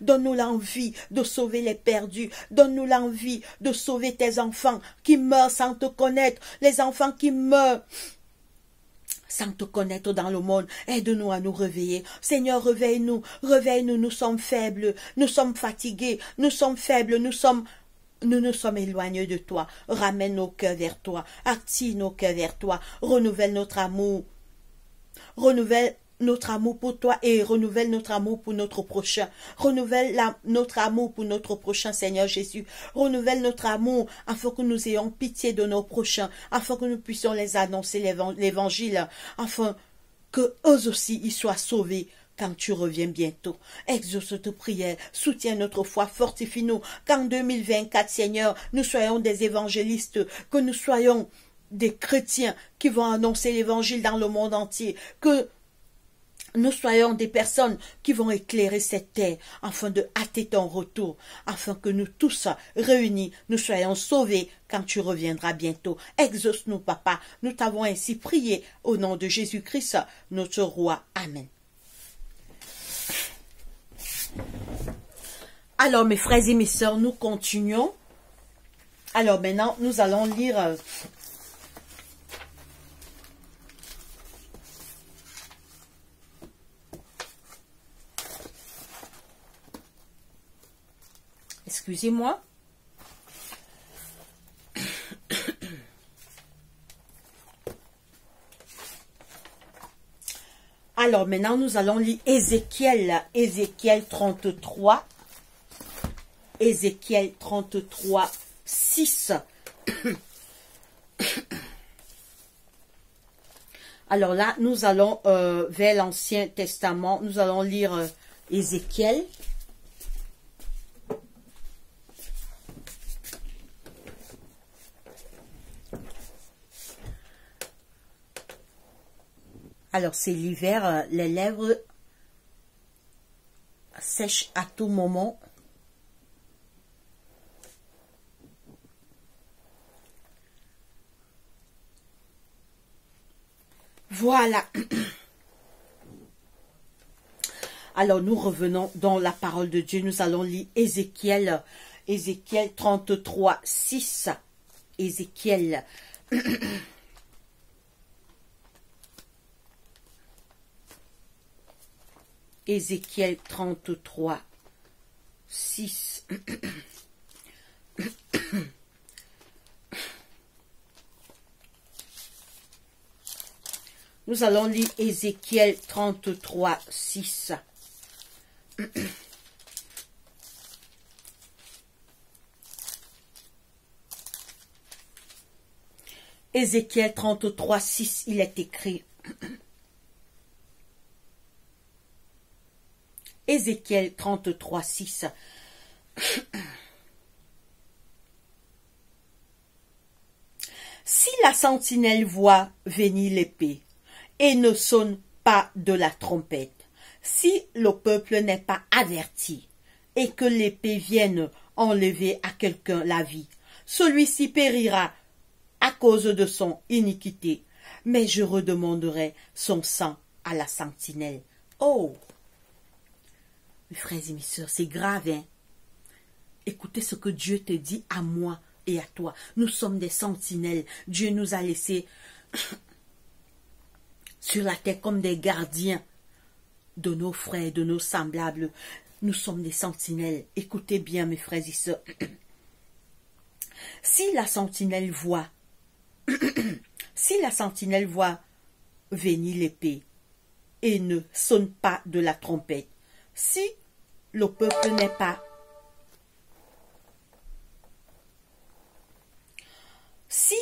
Donne-nous l'envie de sauver les perdus. Donne-nous l'envie de sauver tes enfants qui meurent sans te connaître. Les enfants qui meurent sans te connaître dans le monde. Aide-nous à nous réveiller. Seigneur, réveille-nous. Réveille-nous. Nous sommes faibles. Nous sommes fatigués. Nous sommes faibles. Nous nous sommes éloignés de toi. Ramène nos cœurs vers toi. Attire nos cœurs vers toi. Renouvelle notre amour. Renouvelle notre amour pour toi et renouvelle notre amour pour notre prochain. Renouvelle notre amour pour notre prochain, Seigneur Jésus. Renouvelle notre amour afin que nous ayons pitié de nos prochains, afin que nous puissions les annoncer l'évangile, afin que eux aussi ils soient sauvés quand tu reviens bientôt. Exauce notre prière, soutiens notre foi, fortifie-nous, qu'en 2024, Seigneur, nous soyons des évangélistes, que nous soyons des chrétiens qui vont annoncer l'évangile dans le monde entier, que nous soyons des personnes qui vont éclairer cette terre afin de hâter ton retour, afin que nous tous réunis, nous soyons sauvés quand tu reviendras bientôt. Exauce-nous, Papa. Nous t'avons ainsi prié au nom de Jésus-Christ, notre roi. Amen. Alors, mes frères et mes sœurs, nous continuons. Alors, maintenant, nous allons lire... Excusez-moi. Alors, maintenant, nous allons lire Ézéchiel 33. Ézéchiel 33, 6. Alors là, nous allons vers l'Ancien Testament. Nous allons lire Ézéchiel. Alors, c'est l'hiver, les lèvres sèchent à tout moment. Voilà. Alors, nous revenons dans la parole de Dieu. Nous allons lire Ézéchiel 33, 6. Ézéchiel. Ézéchiel 33, 6. Nous allons lire Ézéchiel 33, 6. Ézéchiel 33, 6, il est écrit. Ézéchiel 33, 6. Si la sentinelle voit venir l'épée et ne sonne pas de la trompette, si le peuple n'est pas averti et que l'épée vienne enlever à quelqu'un la vie, celui-ci périra à cause de son iniquité, mais je redemanderai son sang à la sentinelle. Oh! Mes frères et mes sœurs, c'est grave, hein? Écoutez ce que Dieu te dit à moi et à toi. Nous sommes des sentinelles. Dieu nous a laissés sur la terre comme des gardiens de nos frères, de nos semblables. Nous sommes des sentinelles. Écoutez bien, mes frères et sœurs. Si la sentinelle voit venir l'épée et ne sonne pas de la trompette, si le peuple n'est pas... Si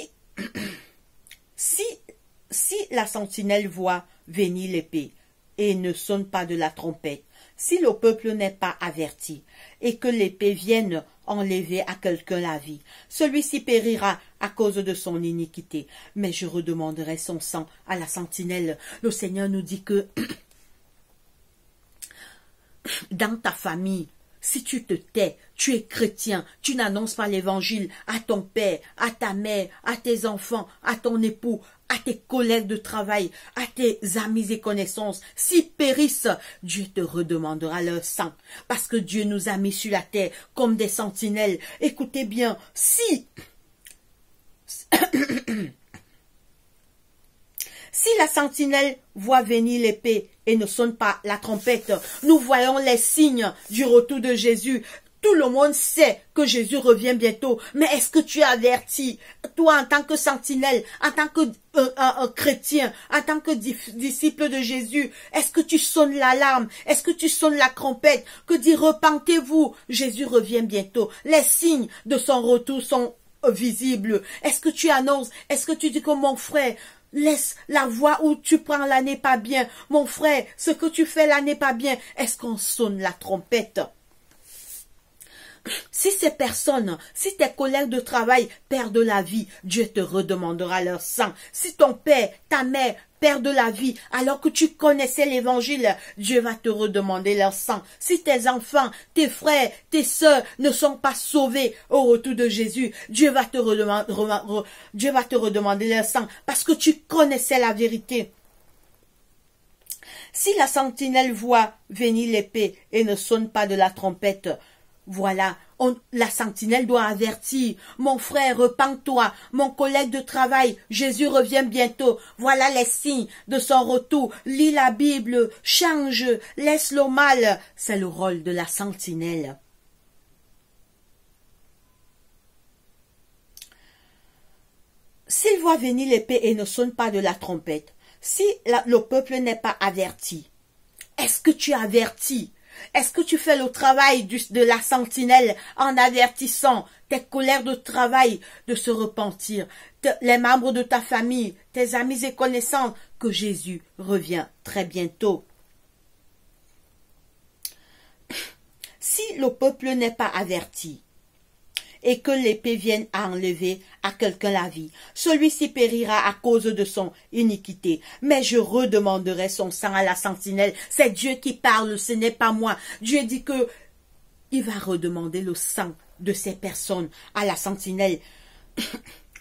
la sentinelle voit venir l'épée et ne sonne pas de la trompette, si le peuple n'est pas averti et que l'épée vienne enlever à quelqu'un la vie, celui-ci périra à cause de son iniquité, mais je redemanderai son sang à la sentinelle. Le Seigneur nous dit que dans ta famille, si tu te tais, tu es chrétien, tu n'annonces pas l'évangile à ton père, à ta mère, à tes enfants, à ton époux, à tes collègues de travail, à tes amis et connaissances, s'ils périssent, Dieu te redemandera leur sang. Parce que Dieu nous a mis sur la terre comme des sentinelles. Écoutez bien, si la sentinelle voit venir l'épée et ne sonne pas la trompette, nous voyons les signes du retour de Jésus. Tout le monde sait que Jésus revient bientôt. Mais est-ce que tu es averti, toi en tant que sentinelle, en tant que chrétien, en tant que disciple de Jésus, est-ce que tu sonnes l'alarme? Est-ce que tu sonnes la trompette? Que dit repentez-vous, Jésus revient bientôt. Les signes de son retour sont visibles. Est-ce que tu annonces? Est-ce que tu dis que mon frère, laisse la voie où tu prends là n'est pas bien. Mon frère, ce que tu fais là n'est pas bien. Est-ce qu'on sonne la trompette? Si ces personnes, si tes collègues de travail perdent la vie, Dieu te redemandera leur sang. Si ton père, ta mère perdent la vie alors que tu connaissais l'évangile, Dieu va te redemander leur sang. Si tes enfants, tes frères, tes sœurs ne sont pas sauvés au retour de Jésus, Dieu va te redemander leur sang parce que tu connaissais la vérité. Si la sentinelle voit venir l'épée et ne sonne pas de la trompette, voilà, la sentinelle doit avertir. Mon frère, repens-toi. Mon collègue de travail, Jésus revient bientôt. Voilà les signes de son retour. Lis la Bible, change, laisse le mal. C'est le rôle de la sentinelle. S'il voit venir l'épée et ne sonne pas de la trompette, si le peuple n'est pas averti, est-ce que tu es averti? Est-ce que tu fais le travail de la sentinelle en avertissant tes collègues de travail de se repentir, les membres de ta famille, tes amis et connaissances, que Jésus revient très bientôt? Si le peuple n'est pas averti et que l'épée vienne à enlever à quelqu'un la vie, celui-ci périra à cause de son iniquité. Mais je redemanderai son sang à la sentinelle. C'est Dieu qui parle, ce n'est pas moi. Dieu dit que il va redemander le sang de ces personnes à la sentinelle.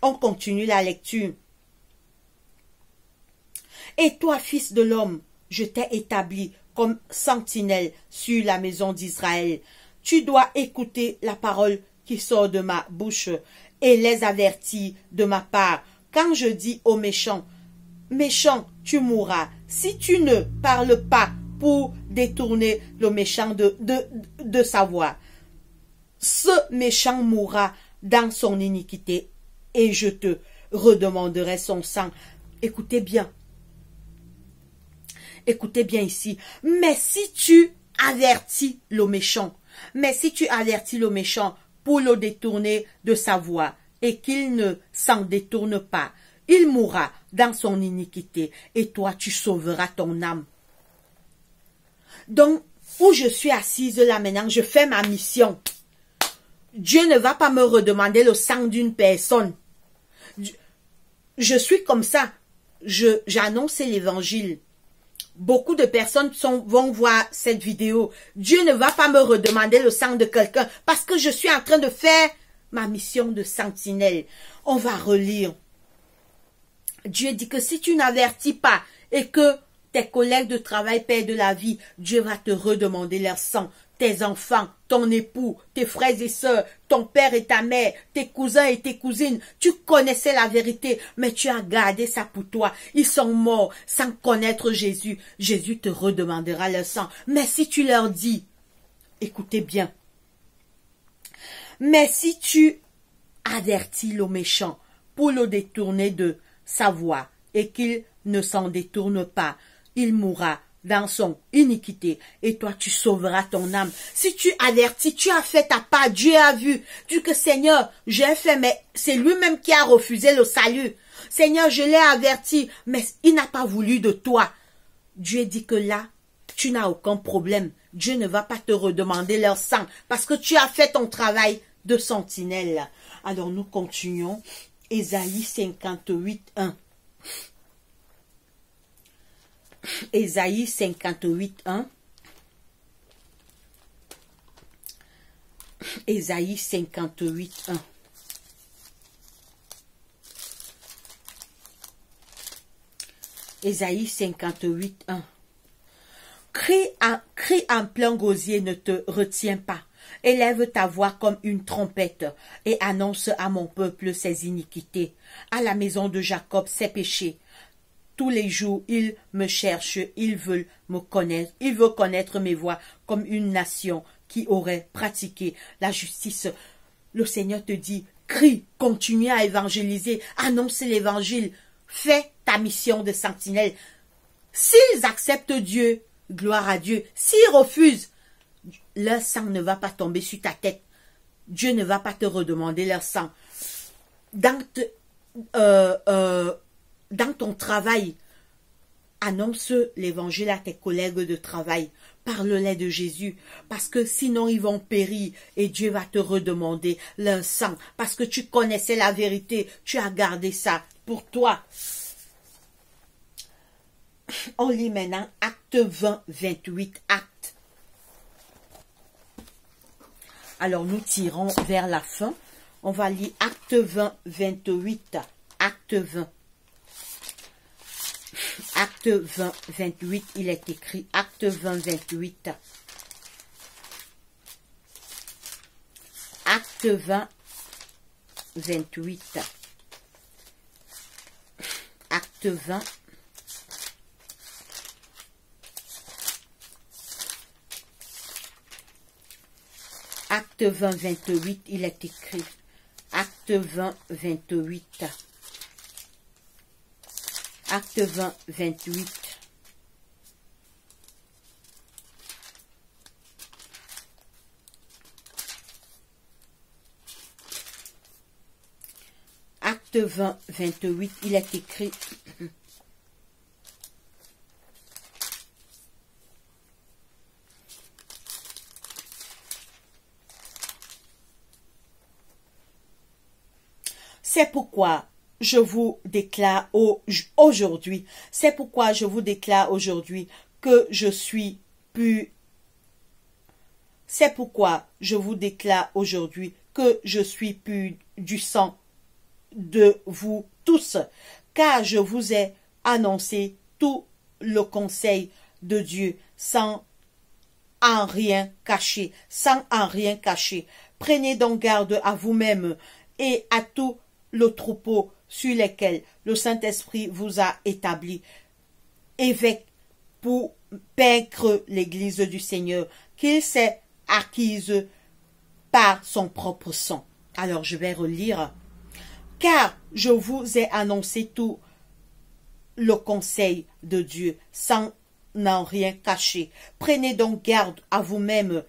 On continue la lecture. Et toi, fils de l'homme, je t'ai établi comme sentinelle sur la maison d'Israël. Tu dois écouter la parole qui sort de ma bouche et les avertir de ma part. Quand je dis aux méchants, méchant, tu mourras, si tu ne parles pas pour détourner le méchant de sa voie, ce méchant mourra dans son iniquité et je te redemanderai son sang. Écoutez bien ici. Mais si tu avertis le méchant, pour le détourner de sa voie, et qu'il ne s'en détourne pas, il mourra dans son iniquité, et toi tu sauveras ton âme. Donc, où je suis assise là maintenant, je fais ma mission. Dieu ne va pas me redemander le sang d'une personne. Je suis comme ça. J'annonce l'évangile. Beaucoup de personnes vont voir cette vidéo. Dieu ne va pas me redemander le sang de quelqu'un parce que je suis en train de faire ma mission de sentinelle. On va relire. Dieu dit que si tu n'avertis pas et que tes collègues de travail perdent la vie, Dieu va te redemander leur sang. Tes enfants, ton époux, tes frères et sœurs, ton père et ta mère, tes cousins et tes cousines, tu connaissais la vérité, mais tu as gardé ça pour toi. Ils sont morts sans connaître Jésus. Jésus te redemandera leur sang. Mais si tu leur dis, écoutez bien, mais si tu avertis le méchant pour le détourner de sa voie et qu'il ne s'en détourne pas, il mourra dans son iniquité, et toi tu sauveras ton âme. Si tu avertis, tu as fait ta part, Dieu a vu, tu dis que Seigneur, j'ai fait, mais c'est lui-même qui a refusé le salut. Seigneur, je l'ai averti, mais il n'a pas voulu de toi. Dieu dit que là, tu n'as aucun problème. Dieu ne va pas te redemander leur sang, parce que tu as fait ton travail de sentinelle. Alors nous continuons. Ésaïe 58, 1. Ésaïe 58, 1. Ésaïe 58, 1. Ésaïe 58, 1. Crie en plein gosier, ne te retiens pas. Élève ta voix comme une trompette et annonce à mon peuple ses iniquités, à la maison de Jacob ses péchés. Tous les jours, ils me cherchent, ils veulent me connaître, ils veulent connaître mes voies comme une nation qui aurait pratiqué la justice. Le Seigneur te dit, crie, continue à évangéliser, annonce l'évangile, fais ta mission de sentinelle. S'ils acceptent Dieu, gloire à Dieu. S'ils refusent, leur sang ne va pas tomber sur ta tête. Dieu ne va pas te redemander leur sang. Dans ton travail, annonce l'évangile à tes collègues de travail. Parle-les de Jésus, parce que sinon ils vont périr et Dieu va te redemander leur sang, parce que tu connaissais la vérité, tu as gardé ça pour toi. On lit maintenant Acte 20, 28, Acte. Alors nous tirons vers la fin. On va lire Acte 20, 28, Acte 20. Acte 20, 28, il est écrit Acte 20, 28. Acte 20, 28. Acte 20. Acte 20, 28, il est écrit. Acte 20, 28. Acte 20, 28. Acte 20, 28, il est écrit. C'est pourquoi je vous déclare aujourd'hui, que je suis pur. C'est pourquoi je vous déclare aujourd'hui que je suis pur du sang de vous tous, car je vous ai annoncé tout le conseil de Dieu sans en rien cacher, Prenez donc garde à vous-même et à tout le troupeau sur lesquels le Saint-Esprit vous a établi, évêque pour paître l'église du Seigneur, qu'il s'est acquise par son propre sang. Alors je vais relire. Car je vous ai annoncé tout le conseil de Dieu, sans n'en rien cacher. Prenez donc garde à vous-même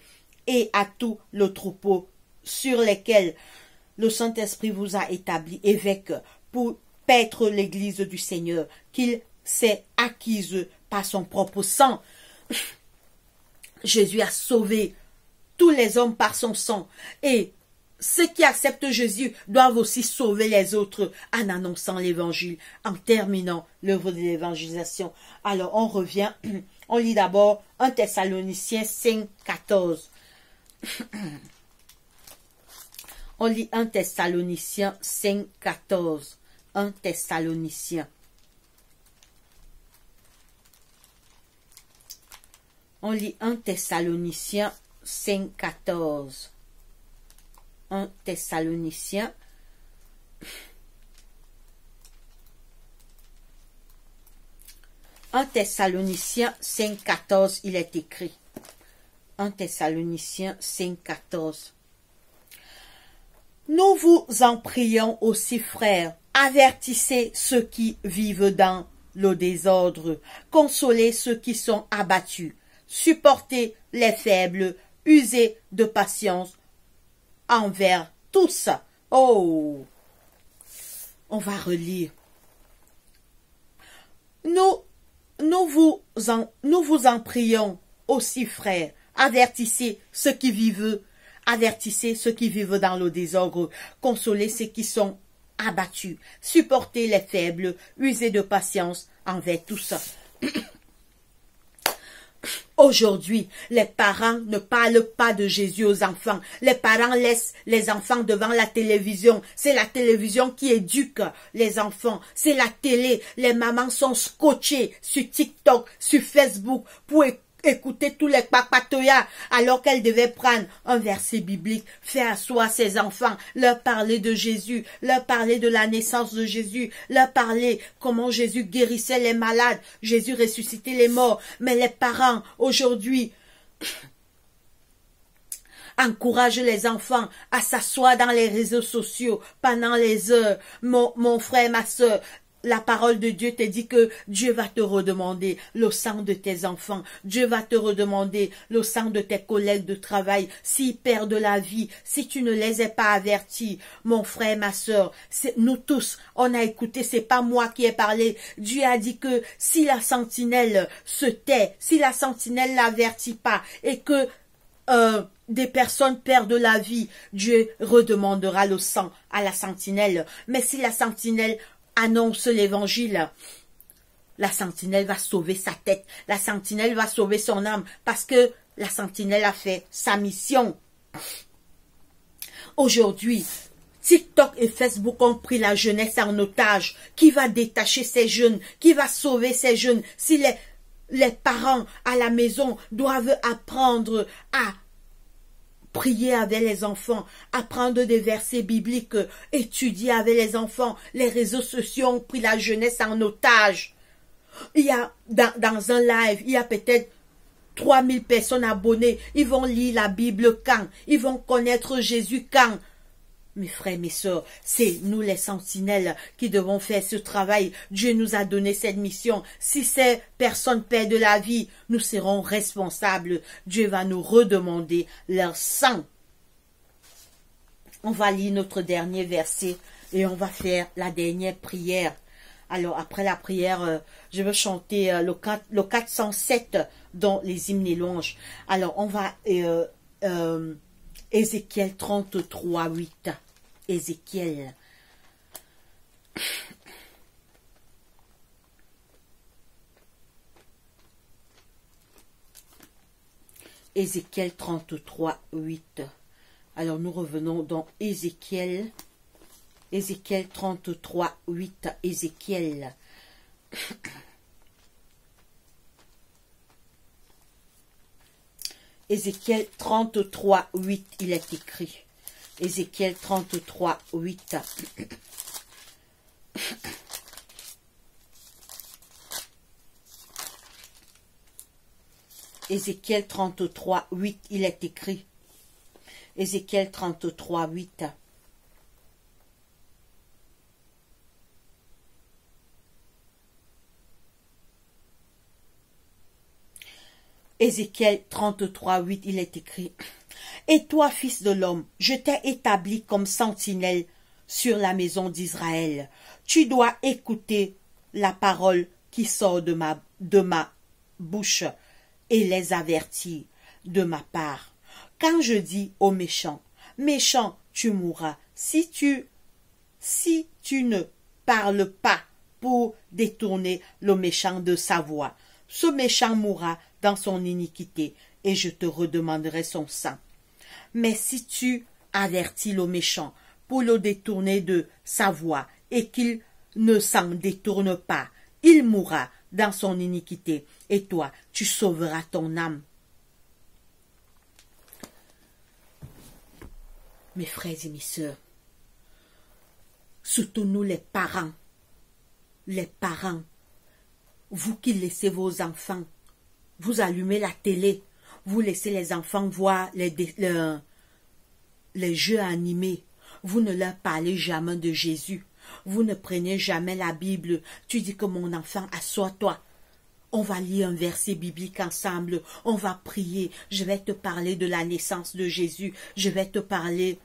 et à tout le troupeau sur lesquels le Saint-Esprit vous a établi évêque pour paître l'église du Seigneur, qu'il s'est acquise par son propre sang. Jésus a sauvé tous les hommes par son sang. Et ceux qui acceptent Jésus doivent aussi sauver les autres en annonçant l'évangile, en terminant l'œuvre de l'évangélisation. Alors on revient, on lit d'abord 1 Thessaloniciens 5, 14. On lit 1 Thessaloniciens 5, 14. 1 Thessaloniciens. On lit 1 Thessaloniciens 5, 14. 1 Thessaloniciens. Un Thessaloniciens 5, 14, il est écrit. 1 Thessaloniciens 5, 14. Nous vous en prions aussi, frères, avertissez ceux qui vivent dans le désordre, consolez ceux qui sont abattus, supportez les faibles, usez de patience envers tous. Oh, on va relire. Nous vous en prions aussi, frères, avertissez ceux qui vivent dans le désordre, consolez ceux qui sont abattus, supportez les faibles, usez de patience envers tous. Aujourd'hui, les parents ne parlent pas de Jésus aux enfants. Les parents laissent les enfants devant la télévision. C'est la télévision qui éduque les enfants. C'est la télé. Les mamans sont scotchées sur TikTok, sur Facebook pour écouter tous les papatoyas alors qu'elles devaient prendre un verset biblique, faire asseoir ses enfants, leur parler de Jésus, leur parler de la naissance de Jésus, leur parler comment Jésus guérissait les malades, Jésus ressuscitait les morts. Mais les parents aujourd'hui encouragent les enfants à s'asseoir dans les réseaux sociaux pendant les heures. Mon frère, ma soeur, la parole de Dieu te dit que Dieu va te redemander le sang de tes enfants. Dieu va te redemander le sang de tes collègues de travail. S'ils perdent la vie, si tu ne les as pas avertis, mon frère, ma soeur, nous tous, on a écouté, c'est pas moi qui ai parlé. Dieu a dit que si la sentinelle se tait, si la sentinelle n'avertit pas et que des personnes perdent la vie, Dieu redemandera le sang à la sentinelle. Mais si la sentinelle annonce l'évangile, la sentinelle va sauver sa tête, la sentinelle va sauver son âme, parce que la sentinelle a fait sa mission. Aujourd'hui, TikTok et Facebook ont pris la jeunesse en otage. Qui va détacher ces jeunes? Qui va sauver ces jeunes? Si les parents à la maison doivent apprendre à prier avec les enfants, apprendre des versets bibliques, étudier avec les enfants. Les réseaux sociaux ont pris la jeunesse en otage. Il y a, dans un live, il y a peut-être 3000 personnes abonnées. Ils vont lire la Bible quand? Ils vont connaître Jésus quand? Mes frères, mes sœurs, c'est nous les sentinelles qui devons faire ce travail. Dieu nous a donné cette mission. Si ces personnes perdent la vie, nous serons responsables. Dieu va nous redemander leur sang. On va lire notre dernier verset et on va faire la dernière prière. Alors, après la prière, je vais chanter le 407 dans les hymnes et louanges. Alors, on va... Ézéchiel 33, 8. Ézéchiel. Ézéchiel 33, 8. Alors nous revenons dans Ézéchiel. Ézéchiel 33, 8. Ézéchiel. Ézéchiel 33, 8, il est écrit. Ézéchiel 33, 8. Ézéchiel 33, 8, il est écrit. Ézéchiel 33, 8. Ézéchiel 33, 8, il est écrit. Et toi, fils de l'homme, je t'ai établi comme sentinelle sur la maison d'Israël. Tu dois écouter la parole qui sort de ma bouche et les avertir de ma part. Quand je dis aux méchants, méchant, tu mourras, si tu ne parles pas pour détourner le méchant de sa voie, ce méchant mourra dans son iniquité, et je te redemanderai son sang. Mais si tu avertis le méchant pour le détourner de sa voie, et qu'il ne s'en détourne pas, il mourra dans son iniquité, et toi, tu sauveras ton âme. Mes frères et mes sœurs, soutenons les parents, vous qui laissez vos enfants, vous allumez la télé, vous laissez les enfants voir les jeux animés, vous ne leur parlez jamais de Jésus, vous ne prenez jamais la Bible, tu dis que mon enfant, assois-toi, on va lire un verset biblique ensemble, on va prier, je vais te parler de la naissance de Jésus, je vais te parler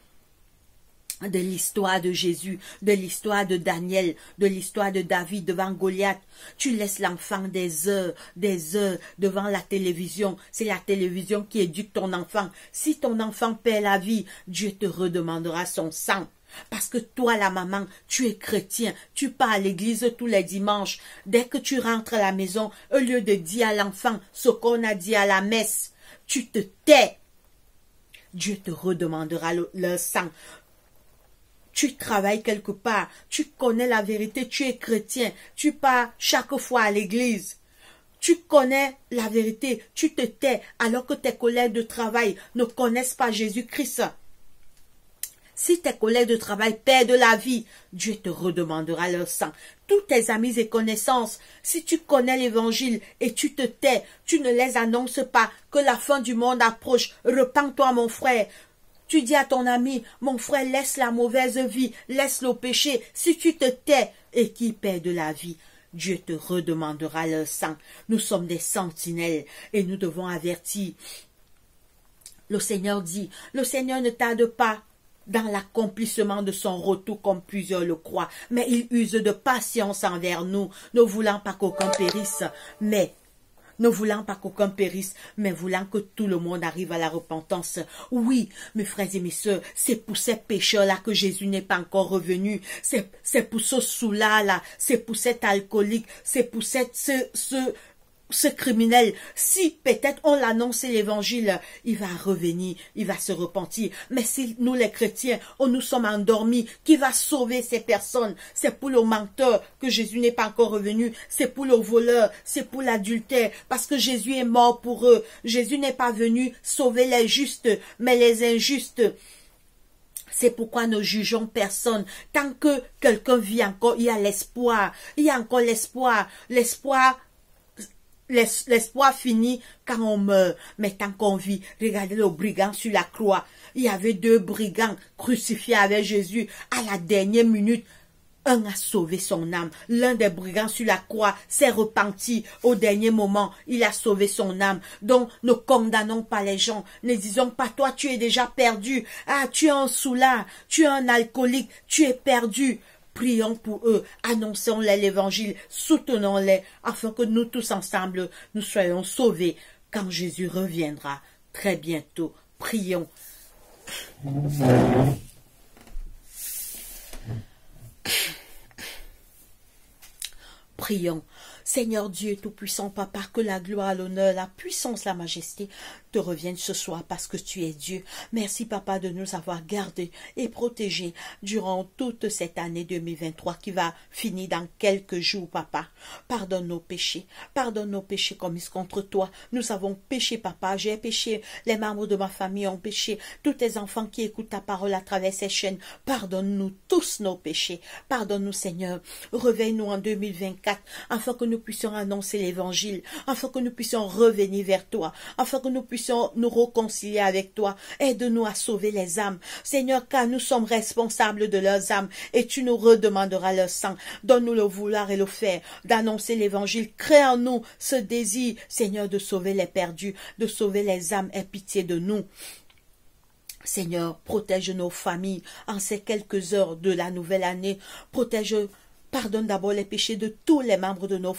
de l'histoire de Jésus, de l'histoire de Daniel, de l'histoire de David devant Goliath. Tu laisses l'enfant des heures devant la télévision. C'est la télévision qui éduque ton enfant. Si ton enfant perd la vie, Dieu te redemandera son sang. Parce que toi, la maman, tu es chrétien, tu pars à l'église tous les dimanches. Dès que tu rentres à la maison, au lieu de dire à l'enfant ce qu'on a dit à la messe, tu te tais. Dieu te redemandera le sang. Tu travailles quelque part, tu connais la vérité, tu es chrétien, tu pars chaque fois à l'église. Tu connais la vérité, tu te tais alors que tes collègues de travail ne connaissent pas Jésus-Christ. Si tes collègues de travail perdent la vie, Dieu te redemandera leur sang. Tous tes amis et connaissances, si tu connais l'évangile et tu te tais, tu ne les annonces pas que la fin du monde approche. Repens-toi, mon frère. Tu dis à ton ami, mon frère, laisse la mauvaise vie, laisse le péché. Si tu te tais et qu'il perd de la vie, Dieu te redemandera leur sang. Nous sommes des sentinelles et nous devons avertir. Le Seigneur dit, le Seigneur ne tarde pas dans l'accomplissement de son retour comme plusieurs le croient, mais il use de patience envers nous, ne voulant pas qu'aucun périsse, mais voulant que tout le monde arrive à la repentance. Oui, mes frères et mes sœurs, c'est pour ces pécheurs-là que Jésus n'est pas encore revenu. C'est pour ce sous-là, c'est pour cet alcoolique, c'est pour ce criminel. Si peut-être on l'annonce l'évangile, il va revenir, il va se repentir. Mais si nous les chrétiens, nous sommes endormis, qui va sauver ces personnes? C'est pour le menteur que Jésus n'est pas encore revenu. C'est pour le voleur, c'est pour l'adultère, parce que Jésus est mort pour eux. Jésus n'est pas venu sauver les justes, mais les injustes. C'est pourquoi nous jugeons personne. Tant que quelqu'un vit encore, il y a l'espoir. Il y a encore l'espoir. L'espoir finit quand on meurt, mais tant qu'on vit, regardez le brigand sur la croix. Il y avait 2 brigands crucifiés avec Jésus. À la dernière minute, un a sauvé son âme. L'un des brigands sur la croix s'est repenti. Au dernier moment, il a sauvé son âme. Donc, ne condamnons pas les gens. Ne disons pas, toi, tu es déjà perdu. Ah, tu es un soulard, tu es un alcoolique, tu es perdu. Prions pour eux, annonçons-les l'évangile, soutenons-les, afin que nous tous ensemble, nous soyons sauvés quand Jésus reviendra très bientôt. Prions. Prions. Seigneur Dieu Tout-Puissant, Papa, que la gloire, l'honneur, la puissance, la majesté te reviennent ce soir parce que tu es Dieu. Merci, Papa, de nous avoir gardés et protégés durant toute cette année 2023 qui va finir dans quelques jours, Papa. Pardonne nos péchés commis contre toi. Nous avons péché, Papa. J'ai péché. Les membres de ma famille ont péché. Tous tes enfants qui écoutent ta parole à travers ces chaînes, pardonne-nous tous nos péchés. Pardonne-nous, Seigneur. Réveille-nous en 2024 afin que nous puissions annoncer l'évangile, afin que nous puissions revenir vers toi, afin que nous puissions nous réconcilier avec toi. Aide-nous à sauver les âmes, Seigneur, car nous sommes responsables de leurs âmes et tu nous redemanderas leur sang. Donne-nous le vouloir et le faire, d'annoncer l'évangile. Crée en nous ce désir, Seigneur, de sauver les perdus, de sauver les âmes. Aie pitié de nous. Seigneur, protège nos familles en ces quelques heures de la nouvelle année. Pardonne d'abord les péchés de tous les membres de nos